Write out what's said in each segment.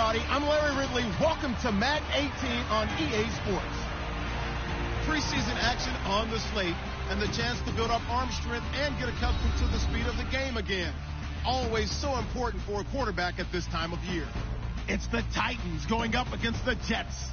everybody. I'm Larry Ridley. Welcome to Madden 18 on EA Sports. Preseason action on the slate and the chance to build up arm strength and get accustomed to the speed of the game again. Always so important for a quarterback at this time of year. It's the Titans going up against the Jets.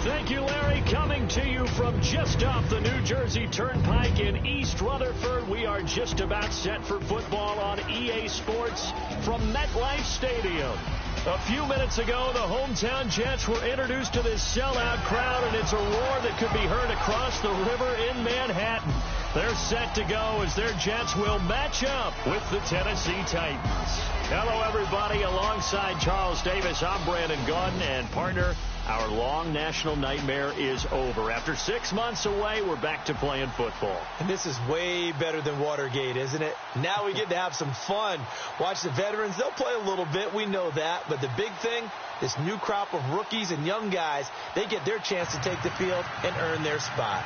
Thank you, Larry. Coming to you from just off the New Jersey Turnpike in East Rutherford. We are just about set for football on EA Sports from MetLife Stadium. A few minutes ago, the hometown Jets were introduced to this sellout crowd, and it's a roar that could be heard across the river in Manhattan. They're set to go as their Jets will match up with the Tennessee Titans. Hello, everybody. Alongside Charles Davis, I'm Brandon Gaudin, and partner, our long national nightmare is over. After 6 months away, we're back to playing football. And this is way better than Watergate, isn't it? Now we get to have some fun. Watch the veterans. They'll play a little bit. We know that. But the big thing, this new crop of rookies and young guys, they get their chance to take the field and earn their spot.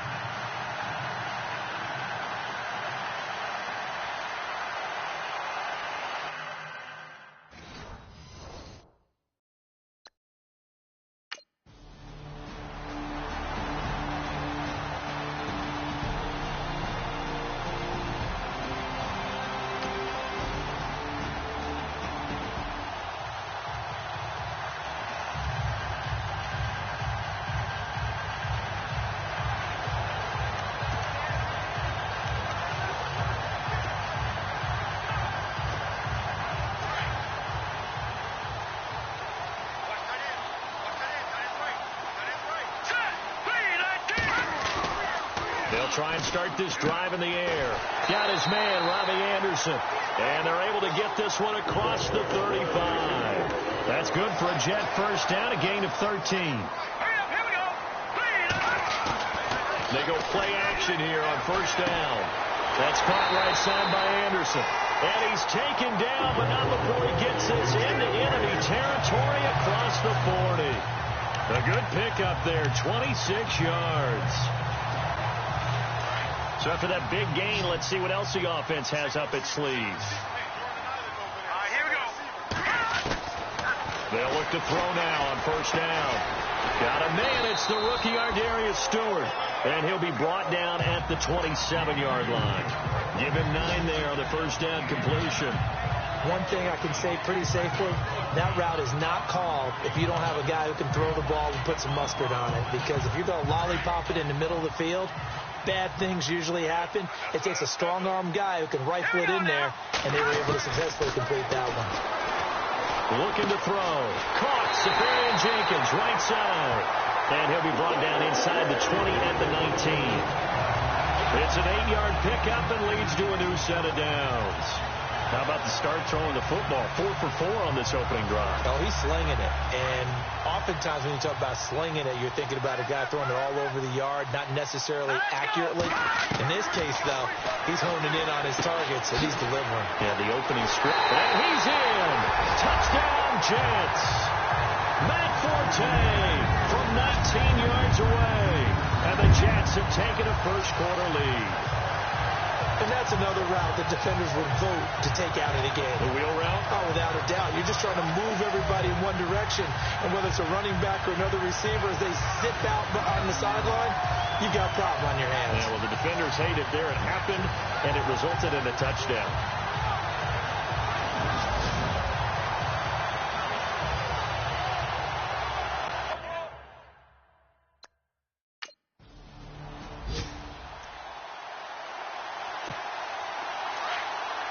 They'll try and start this drive in the air. Got his man, Robbie Anderson. And they're able to get this one across the 35. That's good for a Jet first down, a gain of 13. They go play action here on first down. That's caught right side by Anderson. And he's taken down, but not before he gets this into enemy territory across the 40. A good pickup there, 26 yards. So after that big gain, let's see what else the offense has up its sleeves. Here we go. They'll look to throw now on first down. Got a man. It's the rookie Ardarius Stewart. And he'll be brought down at the 27-yard line. Give him 9 there on the first down completion. One thing I can say pretty safely, that route is not called if you don't have a guy who can throw the ball and put some mustard on it. Because if you're going to lollipop it in the middle of the field, bad things usually happen. It takes a strong-arm guy who can rifle it in there, and they were able to successfully complete that one. Looking to throw. Caught. Safarian Jenkins, right side. And he'll be brought down inside the 20 at the 19. It's an 8-yard pickup and leads to a new set of downs. How about the start throwing the football? 4 for 4 on this opening drive. Oh, he's slinging it. And oftentimes when you talk about slinging it, you're thinking about a guy throwing it all over the yard, not necessarily accurately. In this case, though, he's honing in on his targets, and he's delivering. Yeah, the opening script. And he's in. Touchdown, Jets. Matt Forte from 19 yards away. And the Jets have taken a first-quarter lead. And that's another route that defenders would vote to take out of the game. The wheel route? Oh, without a doubt. You're just trying to move everybody in one direction. And whether it's a running back or another receiver, as they zip out on the sideline, you've got a problem on your hands. Yeah, well, the defenders hate it there. It happened, and it resulted in a touchdown.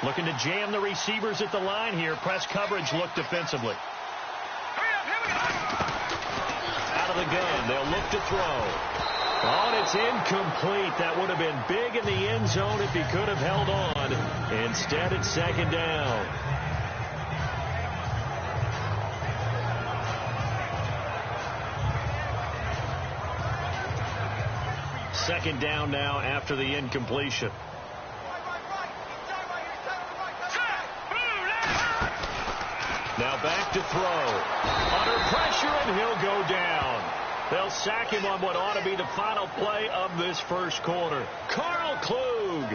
Looking to jam the receivers at the line here. Press coverage look defensively. Out of the gun. They'll look to throw. Oh, and it's incomplete. That would have been big in the end zone if he could have held on. Instead, it's second down. Second down now after the incompletion. Now back to throw. Under pressure, and he'll go down. They'll sack him on what ought to be the final play of this first quarter. Carl Klug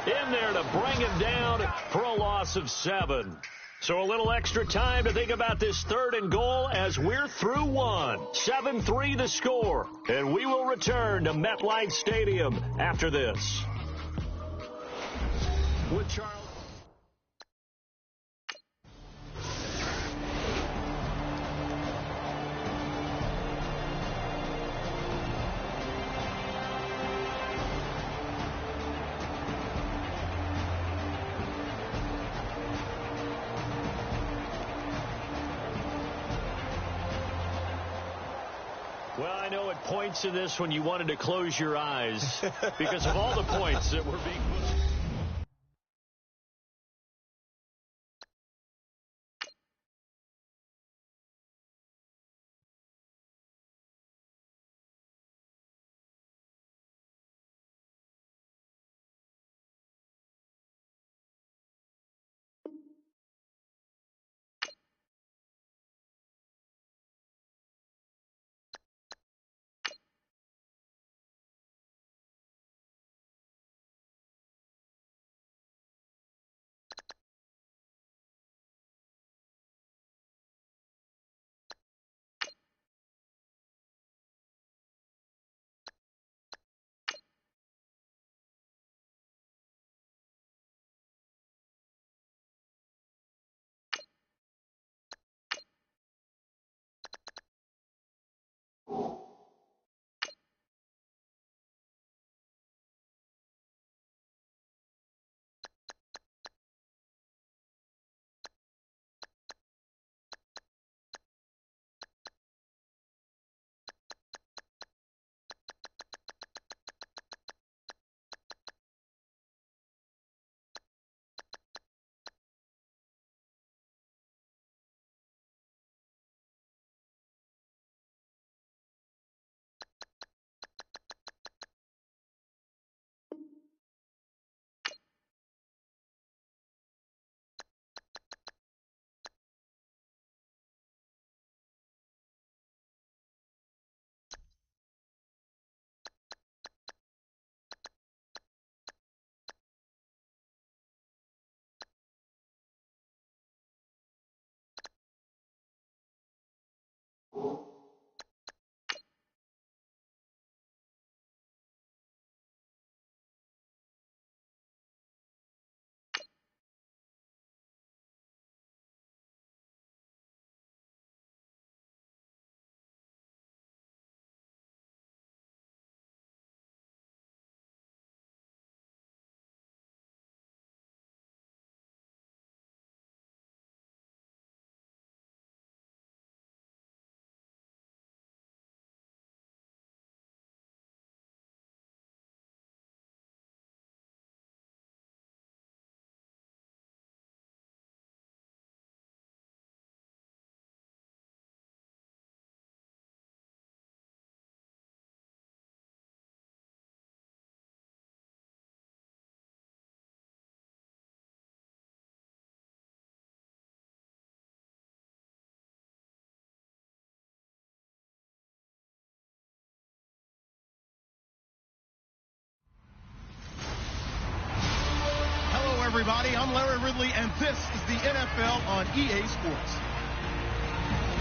in there to bring him down for a loss of 7. So a little extra time to think about this 3rd and goal as we're through one. 7-3 the score. And we will return to MetLife Stadium after this. With Charles. Well, I know at points in this when you wanted to close your eyes because of all the points that were being put. Everybody, I'm Larry Ridley, and this is the NFL on EA Sports.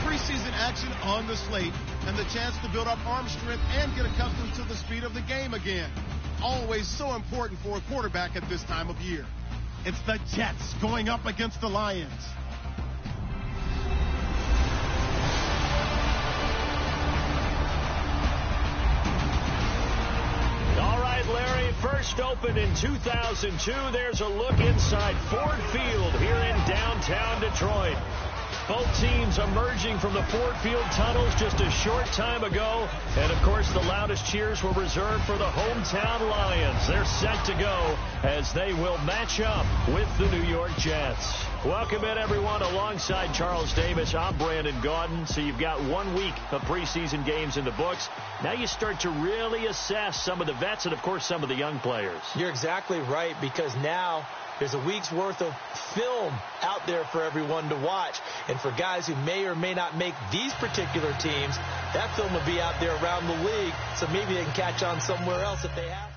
Preseason action on the slate, and the chance to build up arm strength and get accustomed to the speed of the game again. Always so important for a quarterback at this time of year. It's the Jets going up against the Lions. Larry, first opened in 2002. There's a look inside Ford Field here in downtown Detroit. Both teams emerging from the Ford Field tunnels just a short time ago. And, of course, the loudest cheers were reserved for the hometown Lions. They're set to go as they will match up with the New York Jets. Welcome in, everyone. Alongside Charles Davis, I'm Brandon Gaudin. So you've got 1 week of preseason games in the books. Now you start to really assess some of the vets and, of course, some of the young players. You're exactly right, because now There's a week's worth of film out there for everyone to watch. And for guys who may or may not make these particular teams, that film will be out there around the league, so maybe they can catch on somewhere else if they have to.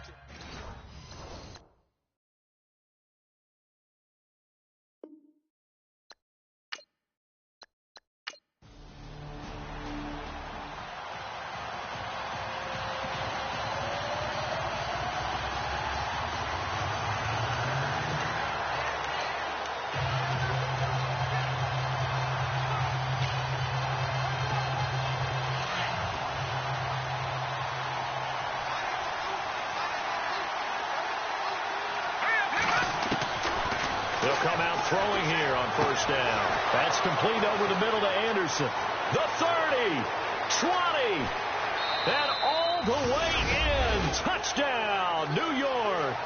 They'll come out throwing here on first down. That's complete over the middle to Anderson. The 30, 20, and all the way in. Touchdown, New York.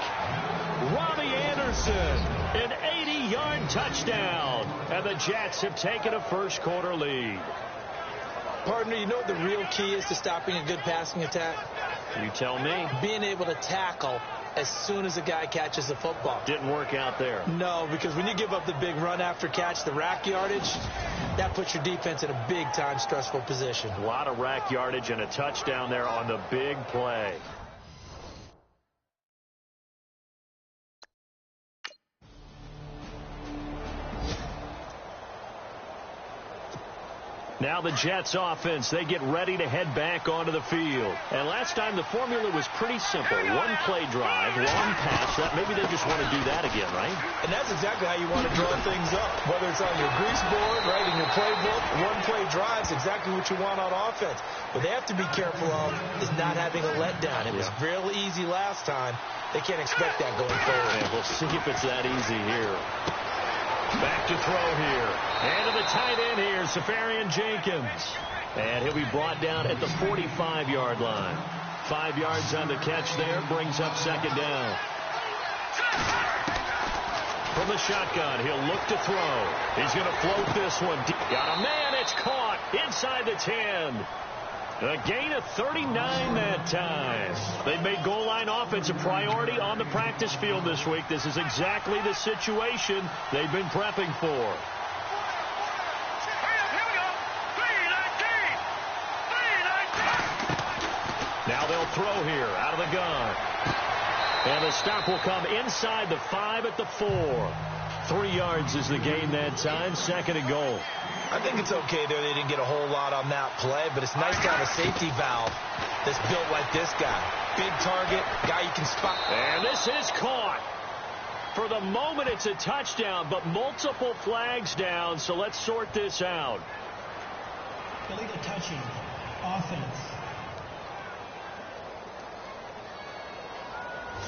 Robbie Anderson, an 80-yard touchdown. And the Jets have taken a first-quarter lead. Partner, you know what the real key is to stopping a good passing attack? You tell me. Being able to tackle as soon as a guy catches the football. Didn't work out there. No, because when you give up the big run after catch, the rack yardage, that puts your defense in a big-time stressful position. A lot of rack yardage and a touchdown there on the big play. Now the Jets offense, they get ready to head back onto the field. And last time the formula was pretty simple. One play drive, long pass. Maybe they just want to do that again, right? And that's exactly how you want to draw things up. Whether it's on your grease board, right, in your playbook, one play drives exactly what you want on offense. What they have to be careful of is not having a letdown. It was real easy last time. They can't expect that going forward. And we'll see if it's that easy here. Back to throw here. And to the tight end here, Safarian Jenkins. And he'll be brought down at the 45-yard line. 5 yards on the catch there, brings up second down. From the shotgun, he'll look to throw. He's going to float this one. Got a man, it's caught inside the 10. A gain of 39 that time. They've made goal line offense a priority on the practice field this week. This is exactly the situation they've been prepping for. Now they'll throw here out of the gun. And the stop will come inside the 5 at the 4. 3 yards is the gain that time. Second and goal. I think it's okay there. They didn't get a whole lot on that play, but it's nice to have a safety valve that's built like this guy. Big target, guy you can spot. And this is caught. For the moment, it's a touchdown, but multiple flags down, so let's sort this out. Illegal touching, offense.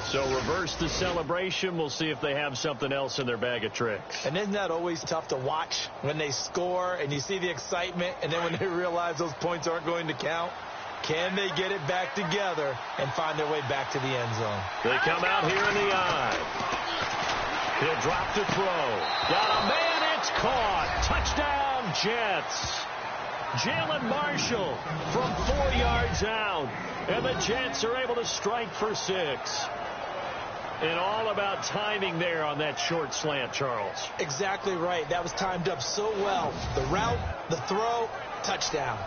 So reverse the celebration. We'll see if they have something else in their bag of tricks. And isn't that always tough to watch when they score and you see the excitement, and then when they realize those points aren't going to count? Can they get it back together and find their way back to the end zone? They come out here in the eye. He'll drop to throw. Got a man, it's caught. Touchdown, Jets. Jalen Marshall from 4 yards out. And the Jets are able to strike for 6. And all about timing there on that short slant, Charles. Exactly right. That was timed up so well. The route, the throw, touchdown.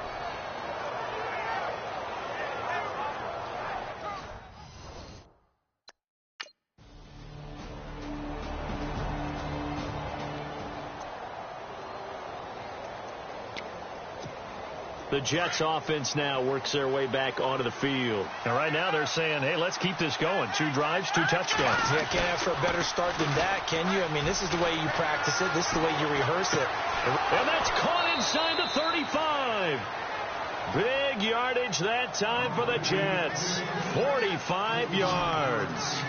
The Jets offense now works their way back onto the field. And right now they're saying, hey, let's keep this going. 2 drives, 2 touchdowns. Yeah, can't ask for a better start than that, can you? I mean, this is the way you practice it. This is the way you rehearse it. And that's caught inside the 35. Big yardage that time for the Jets. 45 yards.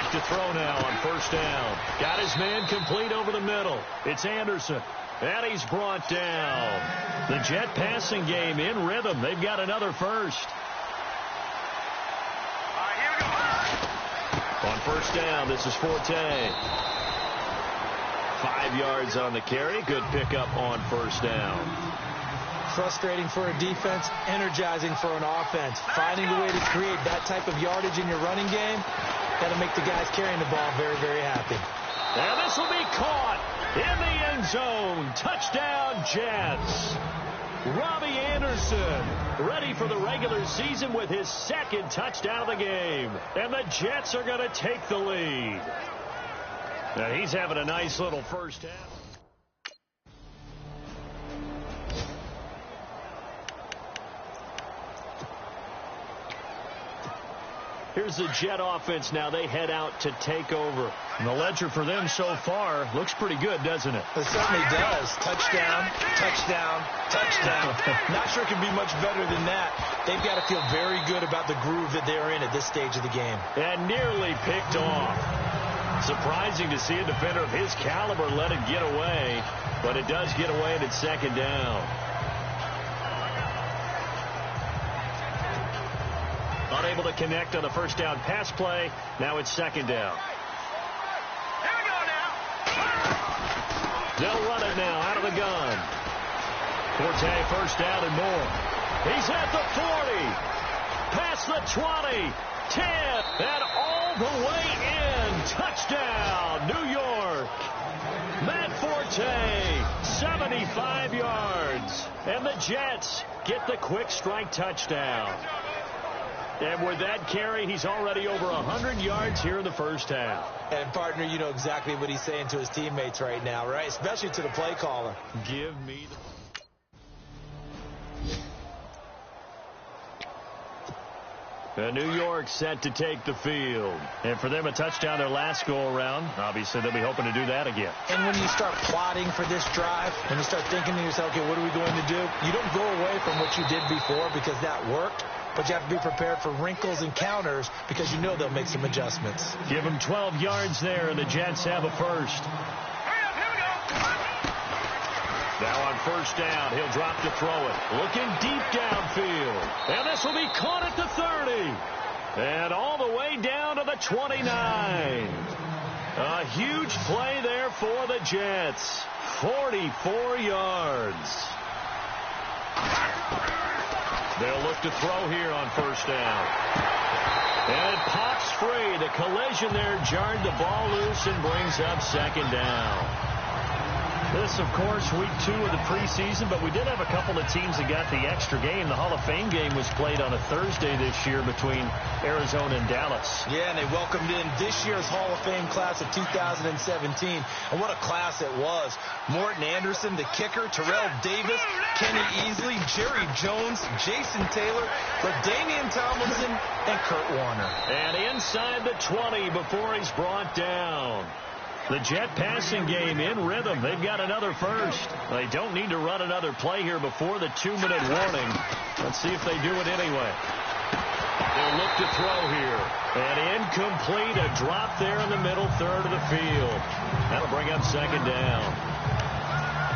To throw now on first down. Got his man complete over the middle. It's Anderson. And he's brought down. The Jet passing game in rhythm. They've got another first. Here we go. On first down, this is Forte. 5 5 yards on the carry. Good pickup on first down. Frustrating for a defense, energizing for an offense. Finding a way to create that type of yardage in your running game, got to make the guys carrying the ball very, very happy. And this will be caught in the end zone. Touchdown, Jets. Robbie Anderson ready for the regular season with his second touchdown of the game. And the Jets are going to take the lead. Now he's having a nice little first half. Here's the Jet offense now. They head out to take over. And the ledger for them so far looks pretty good, doesn't it? It certainly does. Touchdown, touchdown, touchdown. Not sure it can be much better than that. They've got to feel very good about the groove that they're in at this stage of the game. And nearly picked off. Surprising to see a defender of his caliber let it get away. But it does get away and it's second down. Unable to connect on the first down pass play. Now it's second down. Here we go now. They'll run it now out of the gun. Forte first down and more. He's at the 40. Past the 20. 10. And all the way in. Touchdown, New York. Matt Forte, 75 yards. And the Jets get the quick strike touchdown. And with that carry, he's already over 100 yards here in the first half. And, partner, you know exactly what he's saying to his teammates right now, right? Especially to the play caller. Give me the... New York set to take the field. And for them, a touchdown their last go-around. Obviously, they'll be hoping to do that again. And when you start plotting for this drive, when you start thinking to yourself, okay, what are we going to do? You don't go away from what you did before because that worked. But you have to be prepared for wrinkles and counters because you know they'll make some adjustments. Give them 12 yards there, and the Jets have a first. Now on first down, he'll drop to throw it. Looking deep downfield. And this will be caught at the 30. And all the way down to the 29. A huge play there for the Jets. 44 yards. They'll look to throw here on first down. And it pops free. The collision there jarred the ball loose and brings up second down. This, of course, week 2 of the preseason, but we did have a couple of teams that got the extra game. The Hall of Fame game was played on a Thursday this year between Arizona and Dallas. Yeah, and they welcomed in this year's Hall of Fame class of 2017. And what a class it was. Morton Anderson, the kicker, Terrell Davis, Kenny Easley, Jerry Jones, Jason Taylor, LaDainian Tomlinson, and Kurt Warner. And inside the 20 before he's brought down. The Jet passing game in rhythm. They've got another first. They don't need to run another play here before the 2-minute warning. Let's see if they do it anyway. They'll look to throw here. And incomplete. A drop there in the middle third of the field. That'll bring up second down.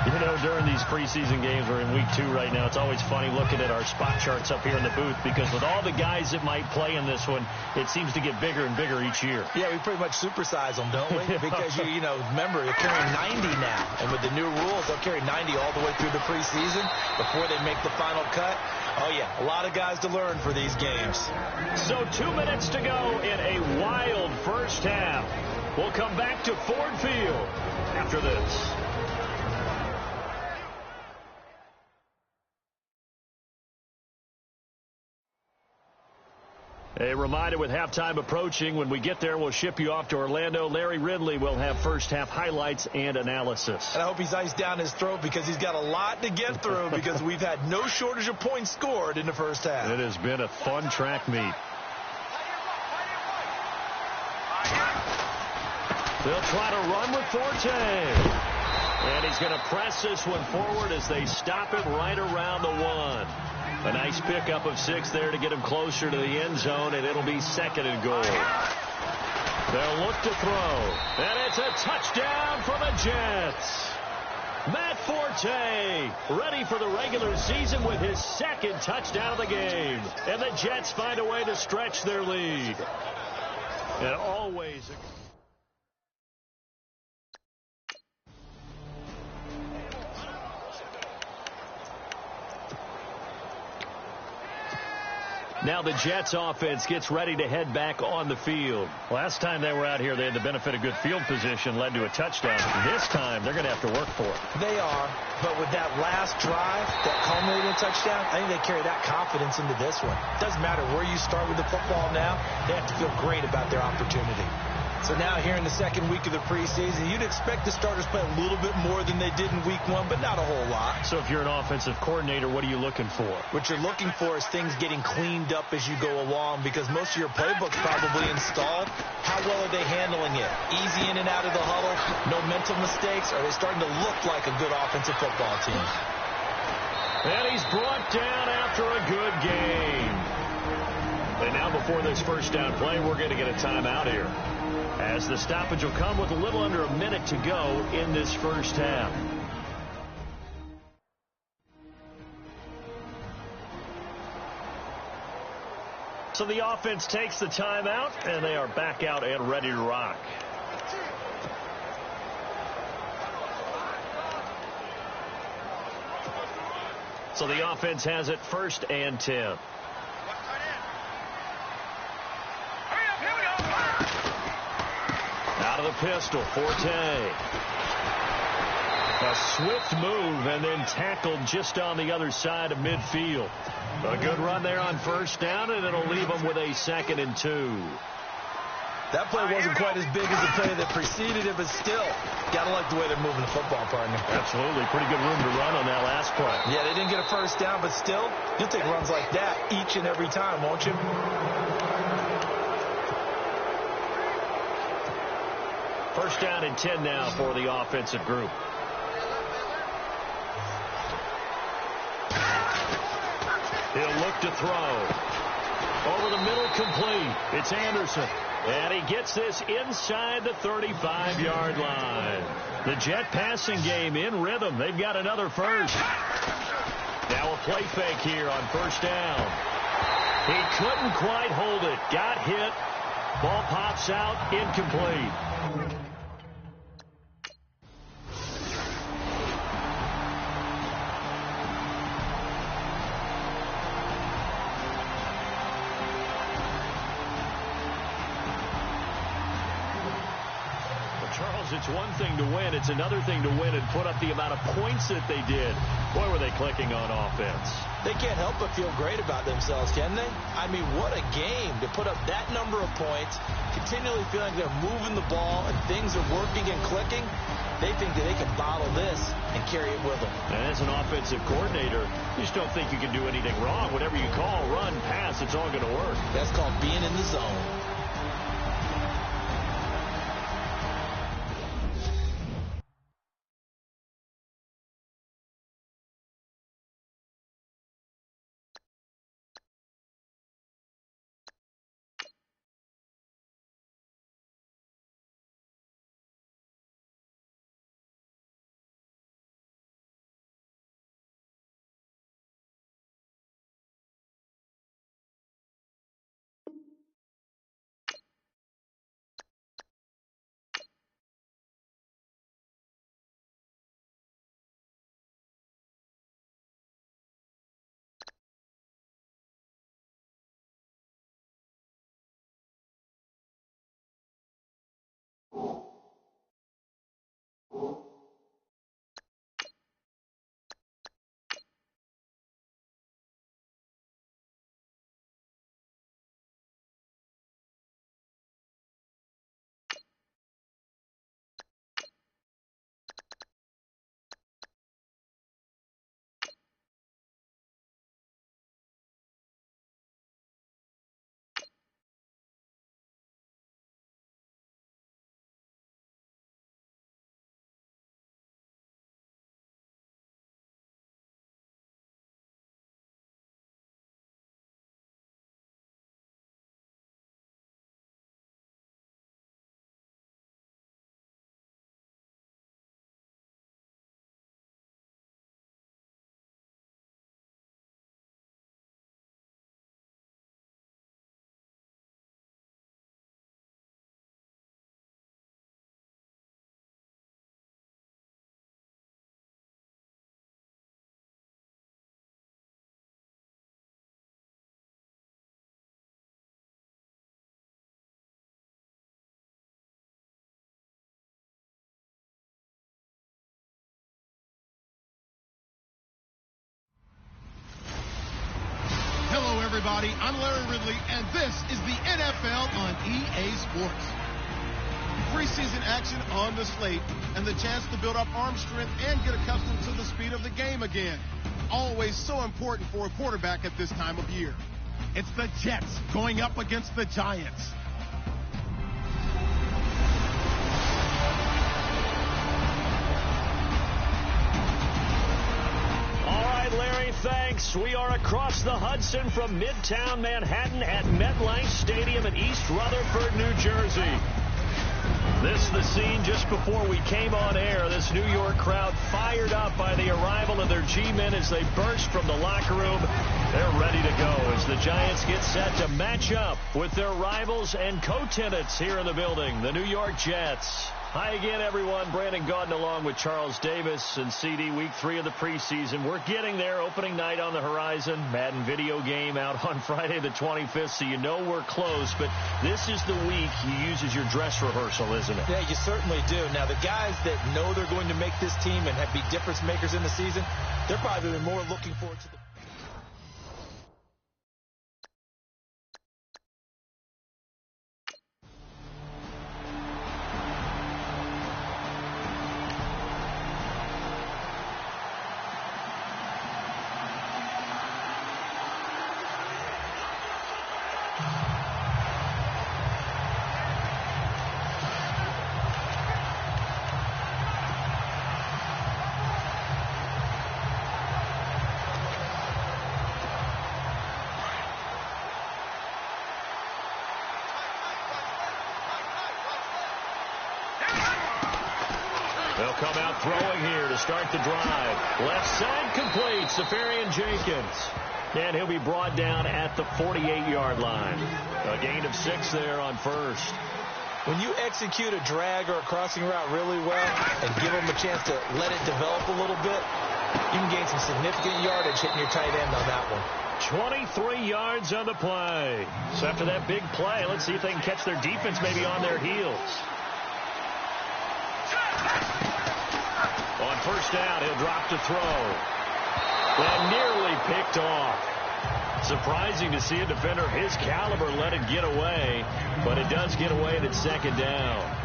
You know, during these preseason games, we're in week 2 right now, it's always funny looking at our spot charts up here in the booth because with all the guys that might play in this one, it seems to get bigger and bigger each year. Yeah, we pretty much supersize them, don't we? Because, you know, remember, they're carrying 90 now. And with the new rules, they'll carry 90 all the way through the preseason before they make the final cut. Oh, yeah, a lot of guys to learn for these games. So 2 minutes to go in a wild first half. We'll come back to Ford Field after this. A reminder with halftime approaching, when we get there, we'll ship you off to Orlando. Larry Ridley will have first half highlights and analysis. And I hope he's iced down his throat because he's got a lot to get through because we've had no shortage of points scored in the first half. It has been a fun track meet. They'll try to run with Forte. And he's going to press this one forward as they stop it right around the 1. A nice pickup of 6 there to get him closer to the end zone, and it'll be second and goal. They'll look to throw, and it's a touchdown for the Jets. Matt Forte ready for the regular season with his second touchdown of the game. And the Jets find a way to stretch their lead. And always... Now the Jets offense gets ready to head back on the field. Last time they were out here, they had the benefit of good field position, led to a touchdown. This time, they're going to have to work for it. They are, but with that last drive that culminated in a touchdown, I think they carry that confidence into this one. Doesn't matter where you start with the football now, they have to feel great about their opportunity. So now here in the second week of the preseason, you'd expect the starters play a little bit more than they did in week one, but not a whole lot. So if you're an offensive coordinator, what are you looking for? What you're looking for is things getting cleaned up as you go along, because most of your playbook's probably installed. How well are they handling it? Easy in and out of the huddle, no mental mistakes? Are they starting to look like a good offensive football team? And he's brought down after a good game. And now before this first down play, we're going to get a timeout here, as the stoppage will come with a little under a minute to go in this first half. So the offense takes the timeout, and they are back out and ready to rock. So the offense has it 1st and 10. Out of the pistol, Forte. A swift move and then tackled just on the other side of midfield. A good run there on 1st down, and it'll leave them with a 2nd and 2. That play wasn't quite as big as the play that preceded it, but still, got to like the way they're moving the football, partner. Absolutely. Pretty good room to run on that last play. Yeah, they didn't get a 1st down, but still, you'll take runs like that each and every time, won't you? First down and 10 now for the offensive group. He'll look to throw. Over the middle, complete. It's Anderson. And he gets this inside the 35-yard line. The Jet passing game in rhythm. They've got another first. Now a play fake here on 1st down. He couldn't quite hold it. Got hit. Ball pops out, incomplete. It's one thing to win. It's another thing to win and put up the amount of points that they did. Boy, were they clicking on offense. They can't help but feel great about themselves, can they? I mean, what a game to put up that number of points, continually feeling they're moving the ball and things are working and clicking. They think that they can bottle this and carry it with them. And as an offensive coordinator, you just don't think you can do anything wrong. Whatever you call, run, pass, it's all going to work. That's called being in the zone. everybody. I'm Larry Ridley, and this is the NFL on EA Sports. Preseason action on the slate, and the chance to build up arm strength and get accustomed to the speed of the game again. Always so important for a quarterback at this time of year. It's the Jets going up against the Giants. Larry, thanks. We are across the Hudson from Midtown Manhattan at MetLife Stadium in East Rutherford, New Jersey. This is the scene just before we came on air. This New York crowd fired up by the arrival of their G-men as they burst from the locker room. They're ready to go as the Giants get set to match up with their rivals and co-tenants here in the building, the New York Jets. Hi again, everyone. Brandon Gaudin along with Charles Davis and CD. Week 3 of the preseason. We're getting there. Opening night on the horizon. Madden video game out on Friday the 25th, so you know we're close. But this is the week you use as your dress rehearsal, isn't it? Yeah, you certainly do. Now, the guys that know they're going to make this team and be difference makers in the season, they're probably more looking forward to the... They'll come out throwing here to start the drive. Left side complete. Safarian Jenkins. And he'll be brought down at the 48-yard line. A gain of 6 there on first. When you execute a drag or a crossing route really well and give them a chance to let it develop a little bit, you can gain some significant yardage hitting your tight end on that one. 23 yards on the play. So after that big play, let's see if they can catch their defense maybe on their heels. On first down, he'll drop to throw. And nearly picked off. Surprising to see a defender of his caliber let it get away, but it does get away at second down.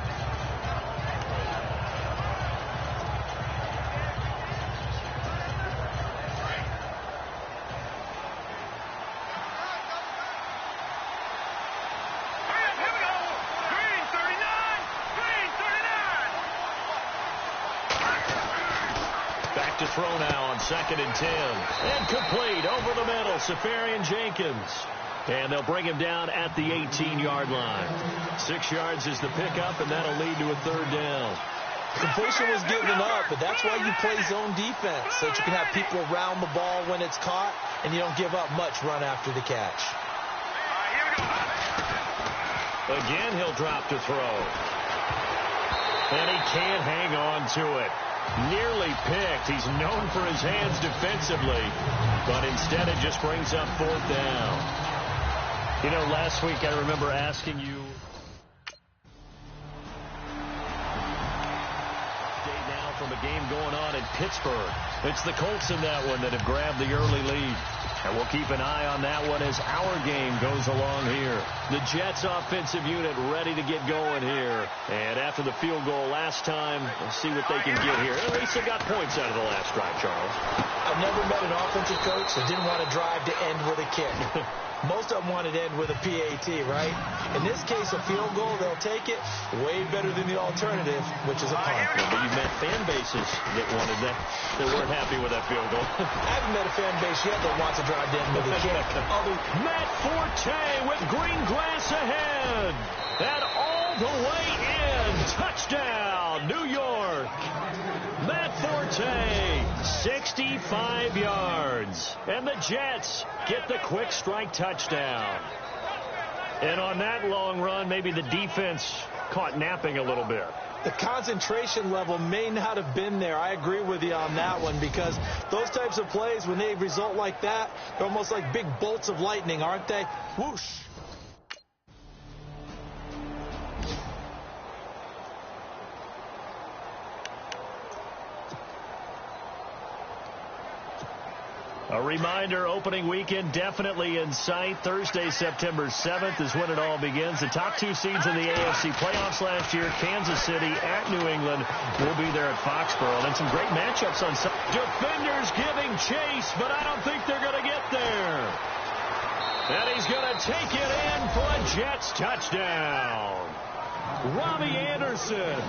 To throw now on 2nd and 10. And complete over the middle. Safarian Jenkins. And they'll bring him down at the 18-yard line. 6 yards is the pickup, and that'll lead to a 3rd down. Completion was given up, but that's why you play zone defense, so that you can have people around the ball when it's caught, and you don't give up much run after the catch. Again, he'll drop to throw. And he can't hang on to it. Nearly picked. He's known for his hands defensively, but instead it just brings up 4th down. You know, last week I remember asking you now from a game going on in Pittsburgh. It's the Colts in that one that have grabbed the early lead. And we'll keep an eye on that one as our game goes along here. The Jets offensive unit ready to get going here. And after the field goal last time, we'll see what they can get here. At least they got points out of the last drive, Charles. I've never met an offensive coach that didn't want to drive to end with a kick. Most of them wanted to end with a PAT, right? In this case, a field goal, they'll take it way better than the alternative, which is a punt. But you've met fan bases that wanted that, that weren't happy with that field goal. I haven't met a fan base yet that wants to drive to end with a kick. Matt Forte with green grass ahead. And all the way in. Touchdown, New York. Matt Forte, 65 yards. And the Jets get the quick strike touchdown. And on that long run, maybe the defense caught napping a little bit. The concentration level may not have been there. I agree with you on that one, because those types of plays, when they result like that, they're almost like big bolts of lightning, aren't they? Whoosh. A reminder, opening weekend definitely in sight. Thursday, September 7th is when it all begins. The top two seeds in the AFC playoffs last year, Kansas City at New England, will be there at Foxborough. And some great matchups on Sunday. Defenders giving chase, but I don't think they're going to get there. And he's going to take it in for a Jets touchdown. Robbie Anderson,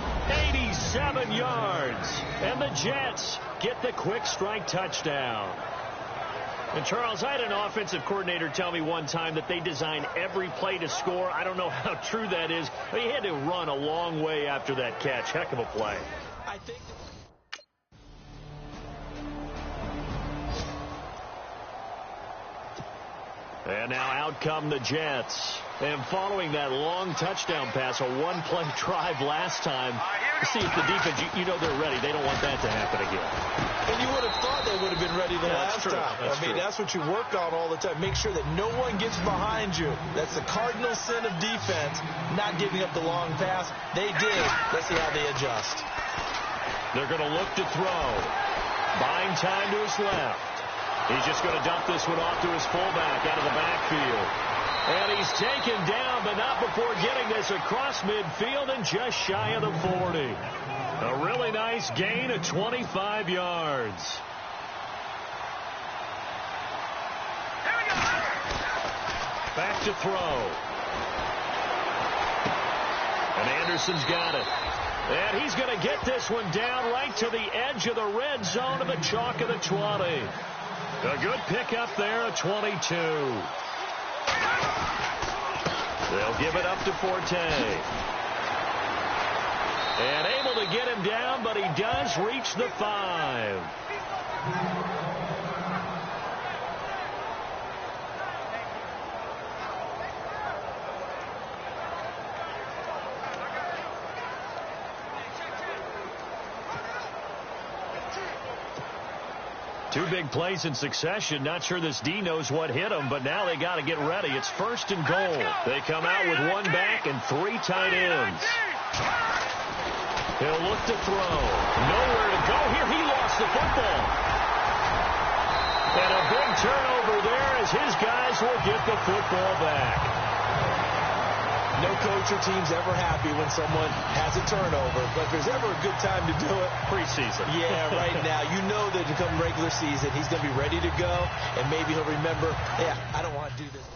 87 yards. And the Jets get the quick strike touchdown. And, Charles, I had an offensive coordinator tell me one time that they design every play to score. I don't know how true that is, but he had to run a long way after that catch. Heck of a play. I think... And now out come the Jets. And following that long touchdown pass, a one-play drive last time, see if the defense, you know they're ready. They don't want that to happen again. And you would have thought they would have been ready the last time. That's what you work on all the time. Make sure that no one gets behind you. That's the cardinal sin of defense, not giving up the long pass. They did. Let's see how they adjust. They're going to look to throw. Buying time to his left. He's just going to dump this one off to his fullback out of the backfield. And he's taken down, but not before getting this across midfield and just shy of the 40. A really nice gain of 25 yards. Back to throw. And Anderson's got it. And he's going to get this one down right to the edge of the red zone of the chalk of the 20. A good pickup there, a 22. They'll give it up to Forte. And able to get him down, but he does reach the 5. Two big plays in succession. Not sure this D knows what hit him, but now they got to get ready. It's 1st and goal. They come out with one back and 3 tight ends. He'll look to throw. Nowhere to go here. He lost the football. And a big turnover there as his guys will get the football back. No coach or team's ever happy when someone has a turnover, but if there's ever a good time to do it, preseason. Yeah, right now. You know that to come regular season, he's going to be ready to go, and maybe he'll remember, yeah, I don't want to do this.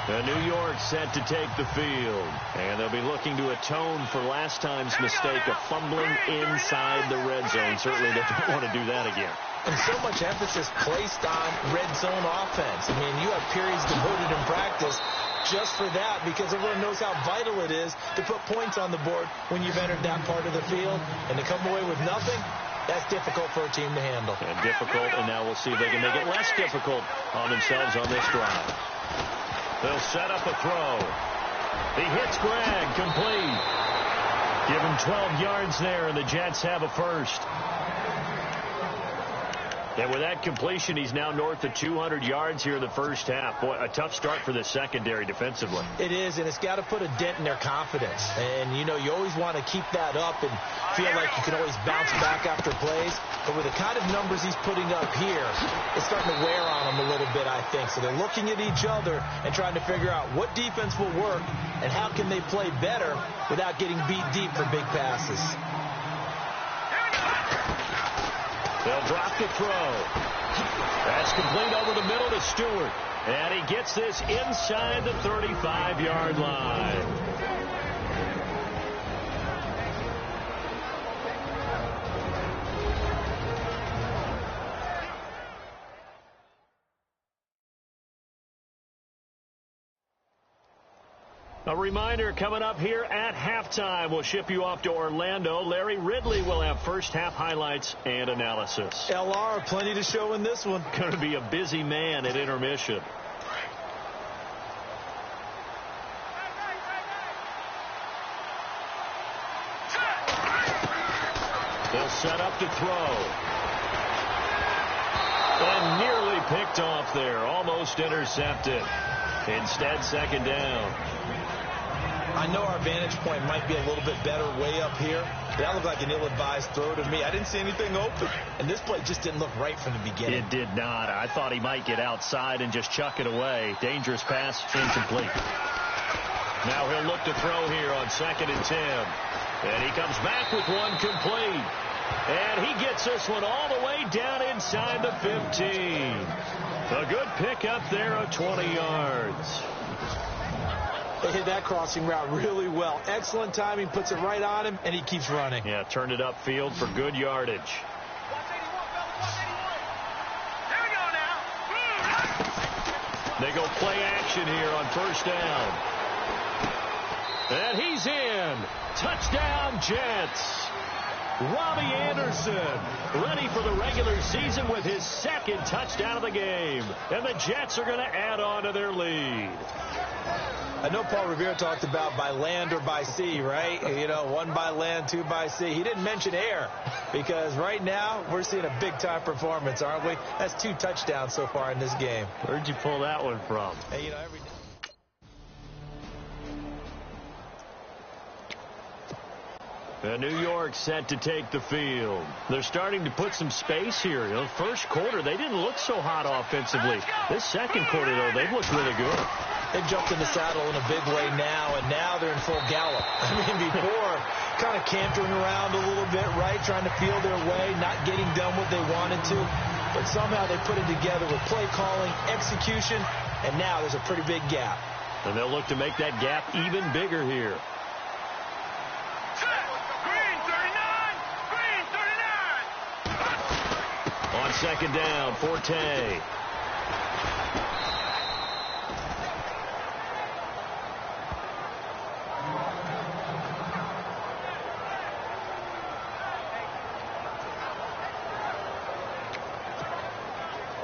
New York set to take the field, and they'll be looking to atone for last time's mistake of fumbling inside the red zone. Certainly they don't want to do that again. And so much emphasis placed on red zone offense. I mean, you have periods devoted in practice just for that because everyone knows how vital it is to put points on the board when you've entered that part of the field. And to come away with nothing, that's difficult for a team to handle. And difficult, and now we'll see if they can make it less difficult on themselves on this drive. They'll set up a throw. He hits Greg, complete. Give him 12 yards there, and the Jets have a first. And with that completion, he's now north of 200 yards here in the first half. Boy, a tough start for the secondary defensively. It is, and it's got to put a dent in their confidence. And, you know, you always want to keep that up and feel like you can always bounce back after plays. But with the kind of numbers he's putting up here, it's starting to wear on them a little bit, I think. So they're looking at each other and trying to figure out what defense will work and how can they play better without getting beat deep for big passes. They'll drop the throw. That's complete over the middle to Stewart. And he gets this inside the 35-yard line. A reminder, coming up here at halftime, we'll ship you off to Orlando. Larry Ridley will have first half highlights and analysis. LR, plenty to show in this one. Going to be a busy man at intermission. They'll set up to throw. And nearly picked off there. Almost intercepted. Instead, second down. I know our vantage point might be a little bit better way up here. That looked like an ill-advised throw to me. I didn't see anything open. And this play just didn't look right from the beginning. It did not. I thought he might get outside and just chuck it away. Dangerous pass, incomplete. Now he'll look to throw here on 2nd and 10. And he comes back with one complete. And he gets this one all the way down inside the 15. A good pickup there of 20 yards. They hit that crossing route really well. Excellent timing, puts it right on him, and he keeps running. Yeah, turned it upfield for good yardage. Here we go now. They go play action here on 1st down. And he's in. Touchdown, Jets. Robbie Anderson ready for the regular season with his 2nd touchdown of the game. And the Jets are going to add on to their lead. I know Paul Revere talked about by land or by sea, right? You know, 1 by land, 2 by sea. He didn't mention air because right now we're seeing a big-time performance, aren't we? That's 2 touchdowns so far in this game. Where'd you pull that one from? Hey, you know, every day. And New York set to take the field. They're starting to put some space here. You know, first quarter, they didn't look so hot offensively. This second quarter, though, they've looked really good. They've jumped in the saddle in a big way now, and now they're in full gallop. I mean, before, kind of cantering around a little bit, right, trying to feel their way, not getting done what they wanted to. But somehow they put it together with play calling, execution, and now there's a pretty big gap. And they'll look to make that gap even bigger here. On 2nd down, Forte.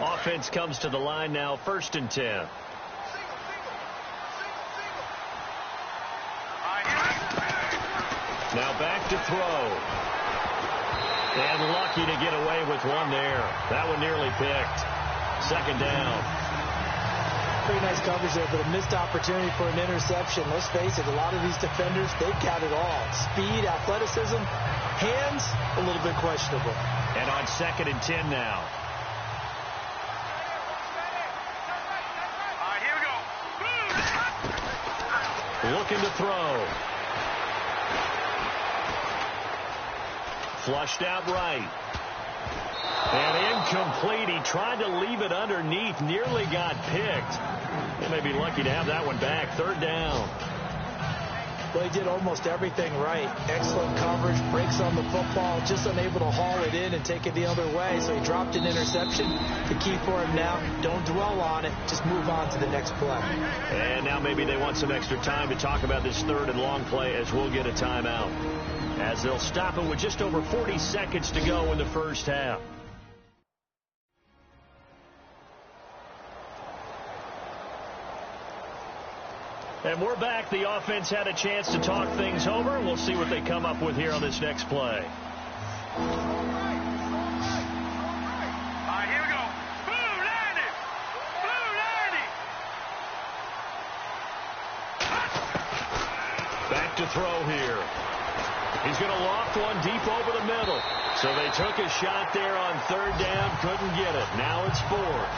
Offense comes to the line now, 1st and 10. Now back to throw. And lucky to get away with one there. That one nearly picked. 2nd down. Pretty nice coverage there, but a missed opportunity for an interception. Let's face it, a lot of these defenders, they've got it all. Speed, athleticism, hands, a little bit questionable. And on 2nd and 10 now. All right, here we go. Looking to throw. Flushed out right. And incomplete. He tried to leave it underneath. Nearly got picked. They may be lucky to have that one back. 3rd down. Well, he did almost everything right. Excellent coverage, breaks on the football, just unable to haul it in and take it the other way. So he dropped an interception. The key for him now, don't dwell on it. Just move on to the next play. And now maybe they want some extra time to talk about this 3rd and long play as we'll get a timeout. As they'll stop it with just over 40 seconds to go in the 1st half. And we're back. The offense had a chance to talk things over. We'll see what they come up with here on this next play. All right, here we go. Blue landing. Blue landing. Back to throw here. He's going to loft one deep over the middle. So they took a shot there on 3rd down. Couldn't get it. Now it's 4th.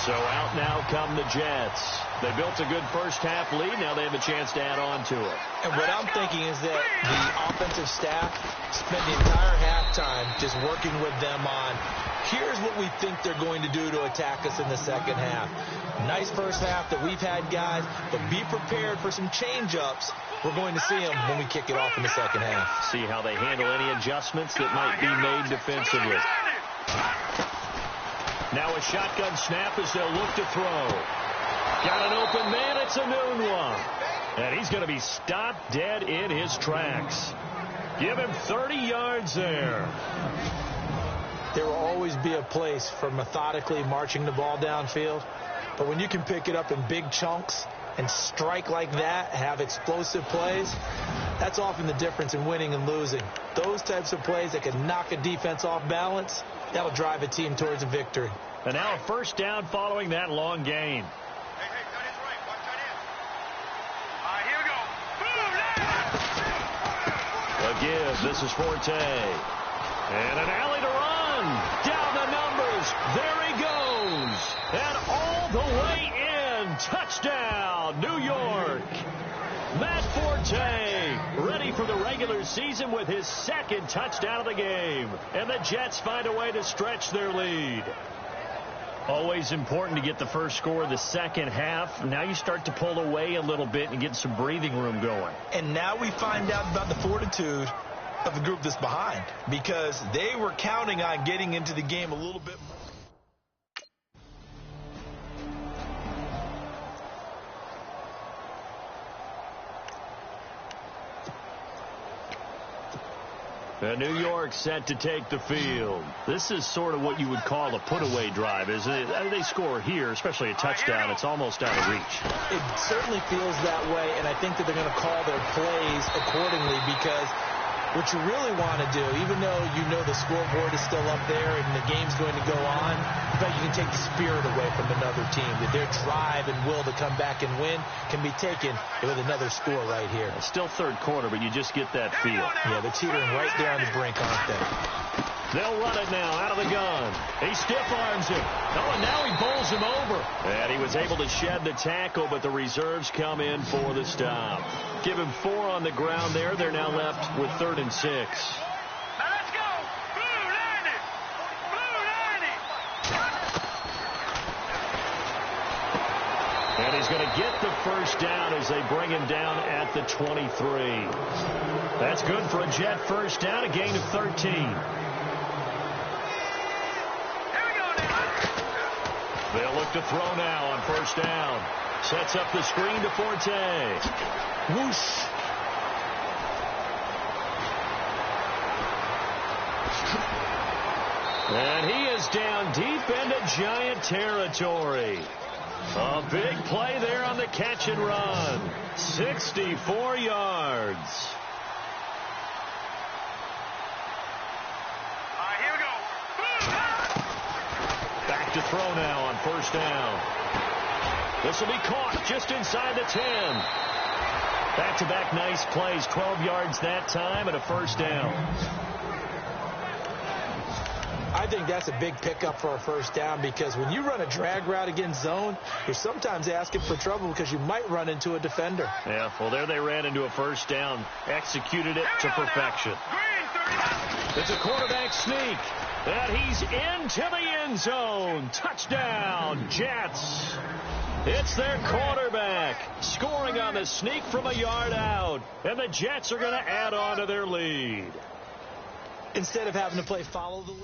So out now come the Jets. They built a good first half lead. Now they have a chance to add on to it. And what I'm thinking is that the offensive staff spent the entire halftime just working with them on, here's what we think they're going to do to attack us in the second half. Nice first half that we've had, guys, but be prepared for some change-ups. We're going to see them when we kick it off in the second half. See how they handle any adjustments that might be made defensively. Now a shotgun snap as they'll look to throw. Got an open man. It's a noon one. And he's going to be stopped dead in his tracks. Give him 30 yards there. There will always be a place for methodically marching the ball downfield. But when you can pick it up in big chunks and strike like that, have explosive plays, That's often the difference in winning and losing. Those types of plays that can knock a defense off balance, that'll drive a team towards a victory. And now a first down following that long gain. Hey, that is right. Watch that in. All right, here we go. Boom, A give. This is Forte. And an alley to run. Down the numbers. There he goes. And all the way in. Touchdown, New York. Matt Forte ready for the regular season with his second touchdown of the game. And the Jets find a way to stretch their lead. Always important to get the first score of the second half. Now you start to pull away a little bit and get some breathing room going. And now we find out about the fortitude of the group that's behind, because they were counting on getting into the game a little bit more. New York set to take the field. This is sort of what you would call a put-away drive, isn't it? They score here, especially a touchdown. It's almost out of reach. It certainly feels that way, and I think that they're going to call their plays accordingly, because what you really want to do, even though you know the scoreboard is still up there and the game's going to go on, but you can take the spirit away from another team. That their drive and will to come back and win can be taken with another score right here. It's still third quarter, but you just get that feel. Yeah, they're teetering right there on the brink, aren't they? They'll run it now out of the gun. He stiff-arms him. Oh, and now he bowls him over. And he was able to shed the tackle, but the reserves come in for the stop. Give him 4 on the ground there. They're now left with 3rd and 6. Now let's go. Blue line it. Blue line it. And he's going to get the first down as they bring him down at the 23. That's good for a Jet first down, a gain of 13. They'll look to throw now on first down. Sets up the screen to Forte. Whoosh. And he is down deep into Giant territory. A big play there on the catch and run. 64 yards. To throw now on first down. This will be caught just inside the 10. Back-to-back nice plays. 12 yards that time and a first down. I think that's a big pickup for a first down, because when you run a drag route against zone, you're sometimes asking for trouble because you might run into a defender. Yeah, well, there they ran into a first down. Executed it to perfection. It's a quarterback sneak. And he's into the end zone. Touchdown, Jets. It's their quarterback scoring on the sneak from a yard out. And the Jets are going to add on to their lead. Instead of having to play follow the lead.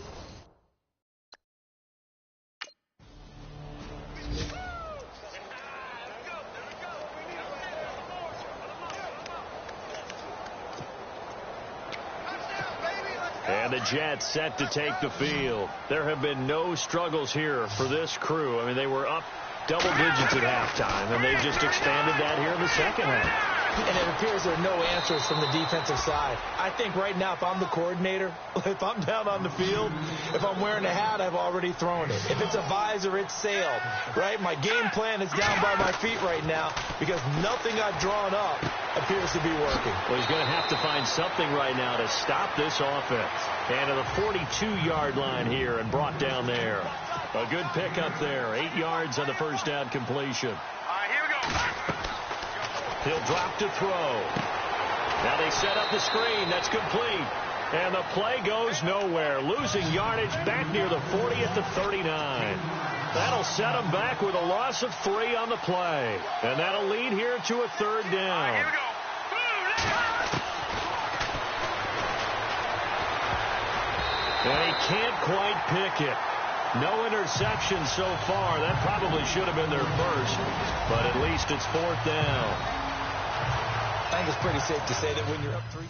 And the Jets set to take the field. There have been no struggles here for this crew. I mean, they were up double digits at halftime, and they've just expanded that here in the second half. And it appears there are no answers from the defensive side. I think right now, if I'm the coordinator, if I'm down on the field, if I'm wearing a hat, I've already thrown it. If it's a visor, it's sailed, right? My game plan is down by my feet right now because nothing I've drawn up appears to be working. Well, he's going to have to find something right now to stop this offense. And to the 42-yard line here and brought down there. A good pickup there. 8 yards on the first down completion. All right, here we go. He'll drop to throw. Now they set up the screen. That's complete. And the play goes nowhere. Losing yardage back near the 40 at the 39. That'll set him back with a loss of 3 on the play. And that'll lead here to a third down. All right, here we go. And he can't quite pick it. No interception so far. That probably should have been their first. But at least it's 4th down. I think it's pretty safe to say that when you're up 3.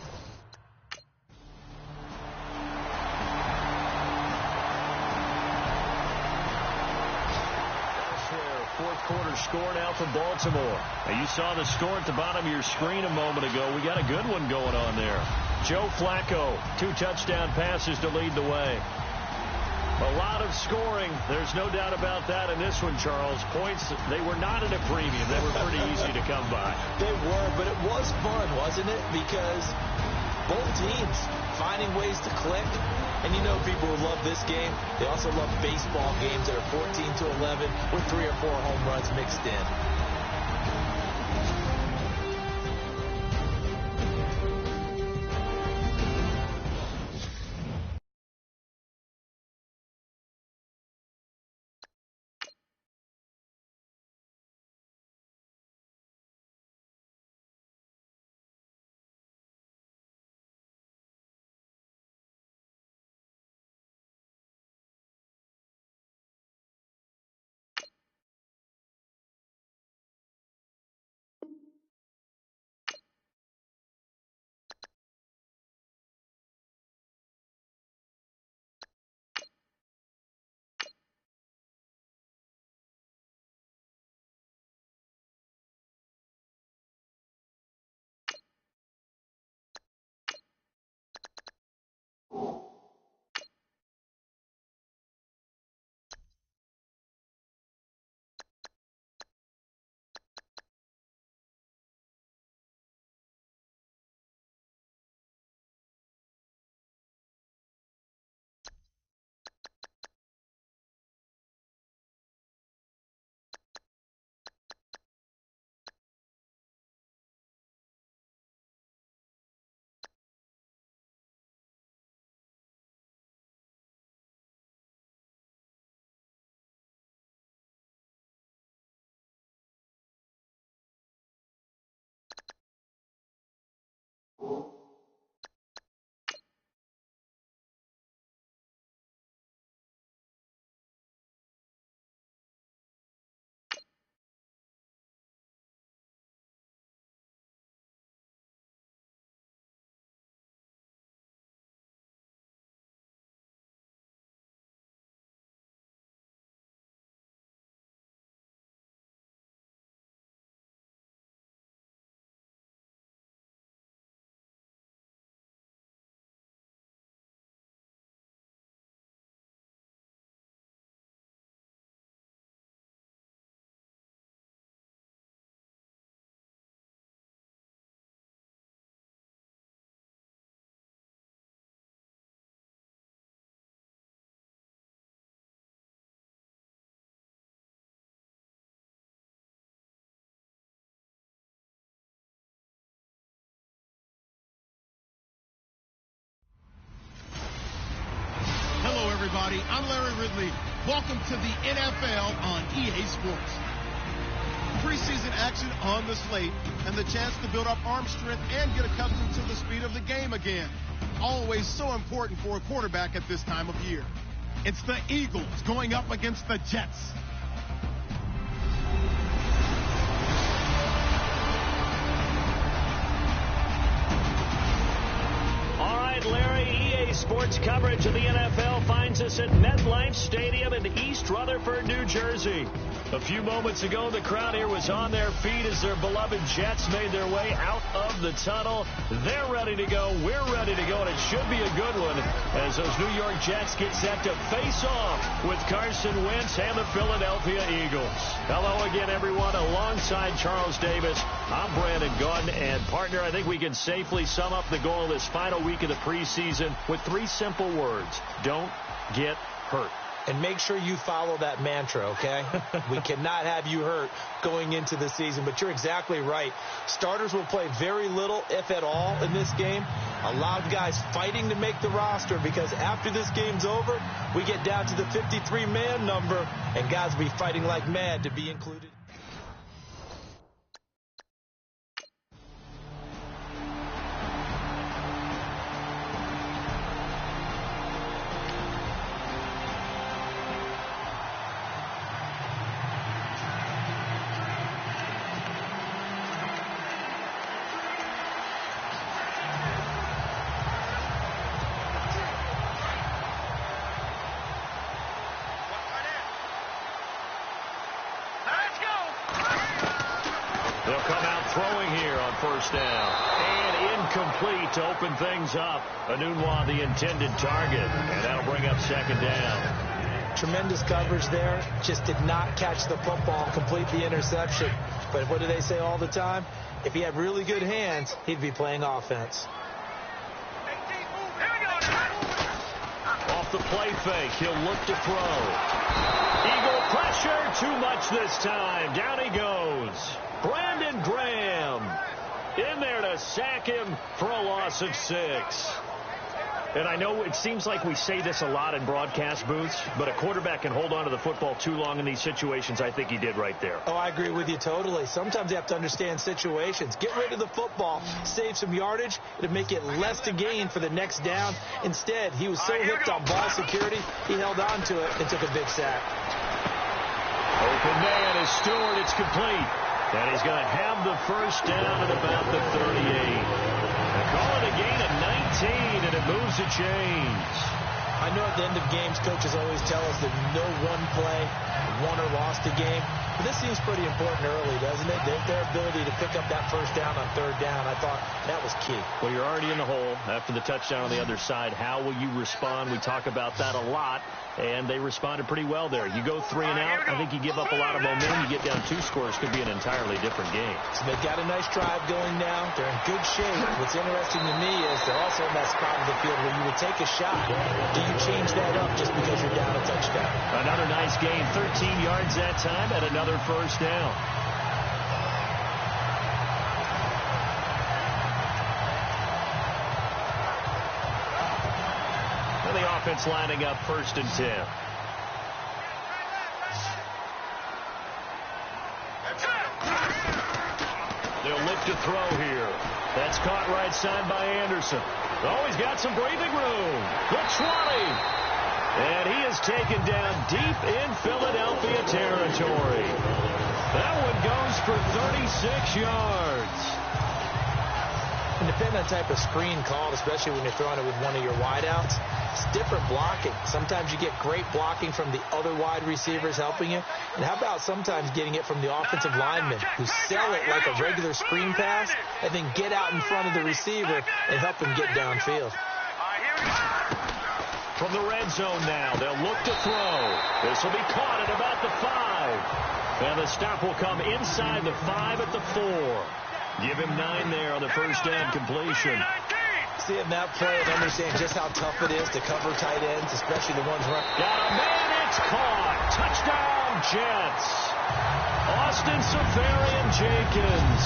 fourth quarter score now for Baltimore. Now you saw the score at the bottom of your screen a moment ago. We got a good one going on there. Joe Flacco, 2 touchdown passes to lead the way. A lot of scoring. There's no doubt about that in this one, Charles. Points, they were not at a premium. They were pretty easy to come by. They were, but it was fun, wasn't it? Because both teams finding ways to click. And you know people who love this game, they also love baseball games that are 14-11 with 3 or 4 home runs mixed in. Everybody, I'm Larry Ridley. Welcome to the NFL on EA Sports. Preseason action on the slate and the chance to build up arm strength and get accustomed to the speed of the game again. Always so important for a quarterback at this time of year. It's the Eagles going up against the Jets. All right, Larry, EA Sports coverage of the NFL finds us at MetLife Stadium in East Rutherford, New Jersey. A few moments ago, the crowd here was on their feet as their beloved Jets made their way out of the tunnel. They're ready to go. We're ready to go, and it should be a good one as those New York Jets get set to face off with Carson Wentz and the Philadelphia Eagles. Hello again, everyone. Alongside Charles Davis, I'm Brandon Gaudin, and partner, I think we can safely sum up the goal of this final week of the preseason with 3 simple words. Don't get hurt. And make sure you follow that mantra, okay? We cannot have you hurt going into the season. But you're exactly right. Starters will play very little, if at all, in this game. A lot of guys fighting to make the roster because after this game's over, we get down to the 53-man number, and guys will be fighting like mad to be included. first down. And incomplete to open things up. Anunwa, the intended target. And that'll bring up second down. Tremendous coverage there. Just did not catch the football and complete the interception. But what do they say all the time? If he had really good hands, he'd be playing offense. Off the play fake, he'll look to throw. Eagle pressure, too much this time. Down he goes. Brandon Graham in there to sack him for a loss of 6. And I know it seems like we say this a lot in broadcast booths, but a quarterback can hold on to the football too long in these situations. I think he did right there. Oh, I agree with you totally. Sometimes you have to understand situations. Get rid of the football, save some yardage. It'll make it less to gain for the next down. Instead, he was so hooked on ball security, he held on to it and took a big sack. Open man is Stewart. It's complete. And he's going to have the first down at about the 38. They call it a gain of 19, and it moves the chains. I know at the end of games, coaches always tell us that no one play won or lost a game. But this seems pretty important early, doesn't it? Their ability to pick up that first down on third down, I thought that was key. Well, you're already in the hole after the touchdown on the other side. How will you respond? We talk about that a lot, and they responded pretty well there. You go 3 and out, I think you give up a lot of momentum. You get down 2 scores, could be an entirely different game. So they've got a nice drive going now. They're in good shape. What's interesting to me is they're also in that spot of the field where you would take a shot. Do you change that up just because you're down a touchdown? Another nice gain, 13 yards that time, and another first down. And the offense lining up 1st and 10. They'll look to throw here. That's caught right side by Anderson. Oh, he's got some breathing room. The 20. And he is taken down deep in Philadelphia territory. That one goes for 36 yards. And depending on the type of screen called, especially when you're throwing it with one of your wideouts, it's different blocking. Sometimes you get great blocking from the other wide receivers helping you. And how about sometimes getting it from the offensive linemen who sell it like a regular screen pass and then get out in front of the receiver and help him get downfield. From the red zone now, they'll look to throw. This will be caught at about the 5. And the stop will come inside the 5 at the 4. Give him 9 there on the first down completion. Seeing that play and understand just how tough it is to cover tight ends, especially the ones running. Got a man, it's caught. Touchdown, Jets. Austin Seferian-Jenkins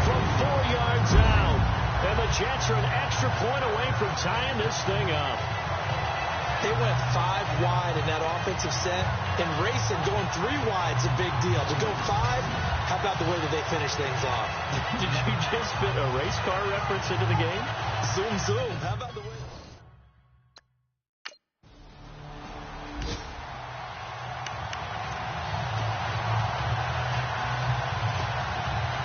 from 4 yards out. And the Jets are an extra point away from tying this thing up. They went 5 wide in that offensive set, and racing going 3 wide's a big deal. To go 5, how about the way that they finish things off? Did you just fit a race car reference into the game? Zoom, zoom. How about the way...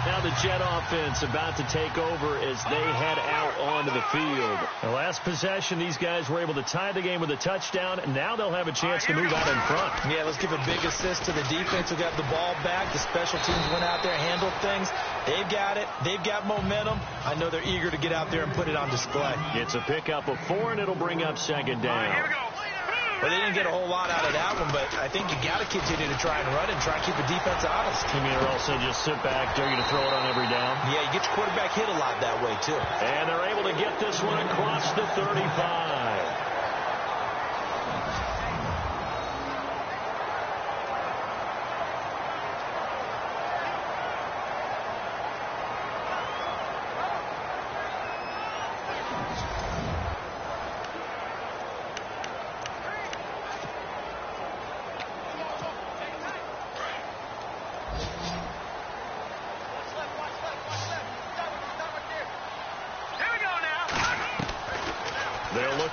Now the Jet offense about to take over as they head out onto the field. The last possession, these guys were able to tie the game with a touchdown, and now they'll have a chance to move out in front. Yeah, let's give a big assist to the defense who got the ball back. The special teams went out there, handled things. They've got it. They've got momentum. I know they're eager to get out there and put it on display. It's a pickup of 4, and it'll bring up second down. Well, they didn't get a whole lot out of that one, but I think you got to continue to try and run and try and keep the defense honest. You mean also just sit back, dare you to throw it on every down? Yeah, you get your quarterback hit a lot that way, too. And they're able to get this one across the 35.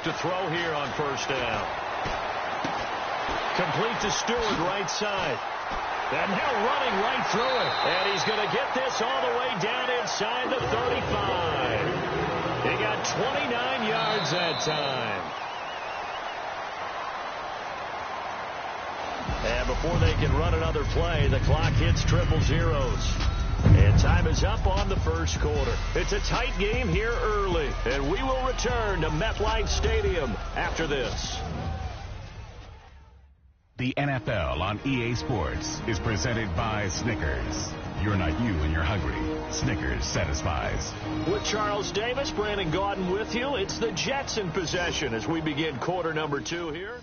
To throw here on first down. Complete to Stewart, right side. And now running right through it. And he's going to get this all the way down inside the 35. He got 29 yards that time. And before they can run another play, the clock hits triple zeros. And time is up on the first quarter. It's a tight game here early, and we will return to MetLife Stadium after this. The NFL on EA Sports is presented by Snickers. You're not you when you're hungry. Snickers satisfies. With Charles Davis, Brandon Gaudin with you. It's the Jets in possession as we begin quarter number 2 here.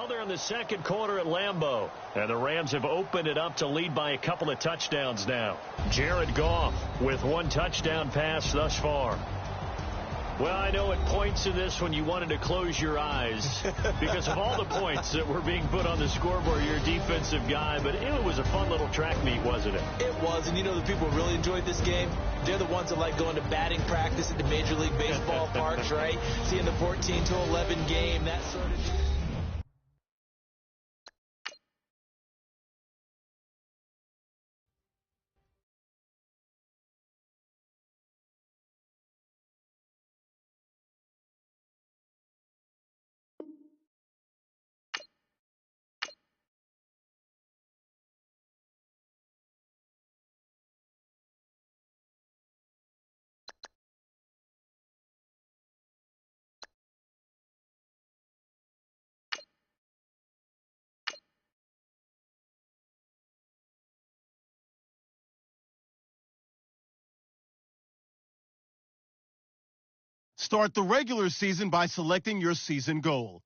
They're in the second quarter at Lambeau. And the Rams have opened it up to lead by a couple of touchdowns now. Jared Goff with 1 touchdown pass thus far. Well, I know at points in this when you wanted to close your eyes because of all the points that were being put on the scoreboard. You're a defensive guy, but it was a fun little track meet, wasn't it? It was, and you know the people who really enjoyed this game? They're the ones that like going to batting practice at the Major League Baseball parks, right? Seeing the 14-11 game, that sort of thing. Start the regular season by selecting your season goal.